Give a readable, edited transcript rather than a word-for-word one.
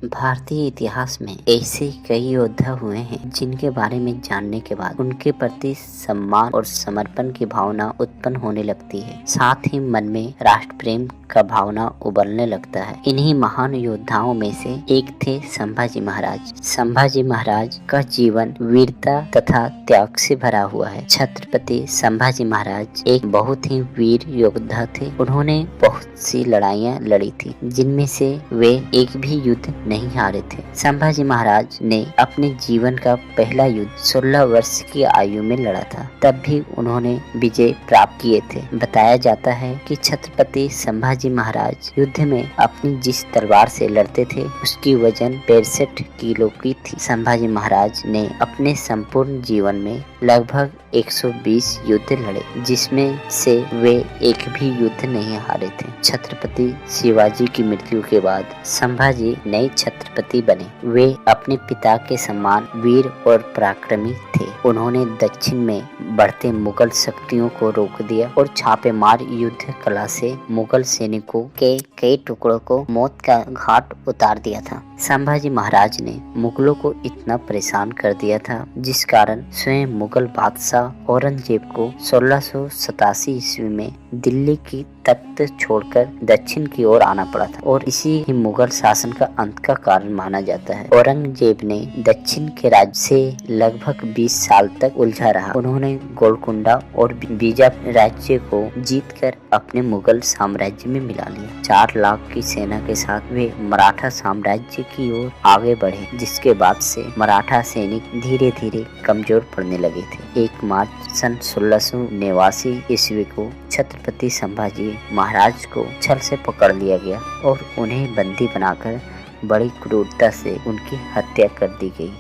भारतीय इतिहास में ऐसे कई योद्धा हुए हैं जिनके बारे में जानने के बाद उनके प्रति सम्मान और समर्पण की भावना उत्पन्न होने लगती है। साथ ही मन में राष्ट्र प्रेम का भावना उबलने लगता है। इन्हीं महान योद्धाओं में से एक थे संभाजी महाराज। संभाजी महाराज का जीवन वीरता तथा त्याग से भरा हुआ है। छत्रपति संभाजी महाराज एक बहुत ही वीर योद्धा थे। उन्होंने बहुत सी लड़ाइयाँ लड़ी थी, जिनमें से वे एक भी युद्ध नहीं हारे थे। संभाजी महाराज ने अपने जीवन का पहला युद्ध 16 वर्ष की आयु में लड़ा था। तब भी उन्होंने विजय प्राप्त किए थे। बताया जाता है कि छत्रपति संभाजी महाराज युद्ध में अपनी जिस तलवार से लड़ते थे उसकी वजन 65 किलो की थी। संभाजी महाराज ने अपने संपूर्ण जीवन में लगभग 120 युद्ध लड़े, जिसमें से वे एक भी युद्ध नहीं हारे थे। छत्रपति शिवाजी की मृत्यु के बाद संभाजी नए छत्रपति बने। वे अपने पिता के समान वीर और पराक्रमी थे। उन्होंने दक्षिण में बढ़ते मुगल शक्तियों को रोक दिया और छापेमार युद्ध कला से मुगल सैनिकों के कई टुकड़ों को मौत का घाट उतार दिया था। संभाजी महाराज ने मुगलों को इतना परेशान कर दिया था, जिस कारण स्वयं मुगल बादशाह औरंगजेब को 1687 ईस्वी में दिल्ली की तख्त छोड़कर दक्षिण की ओर आना पड़ा था और इसी ही मुगल शासन का अंत का कारण माना जाता है। औरंगजेब ने दक्षिण के राज्य से लगभग 20 साल तक उलझा रहा। उन्होंने गोलकुंडा और बीजापुर राज्य को जीतकर अपने मुगल साम्राज्य में मिला लिया। 4 लाख की सेना के साथ वे मराठा साम्राज्य की ओर आगे बढ़े, जिसके बाद से मराठा सैनिक धीरे धीरे कमजोर पड़ने लगे थे। 1 मार्च सन 1689 ईस्वी को छत्रपति संभाजी महाराज को छल से पकड़ लिया गया और उन्हें बंदी बनाकर बड़ी क्रूरता से उनकी हत्या कर दी गई।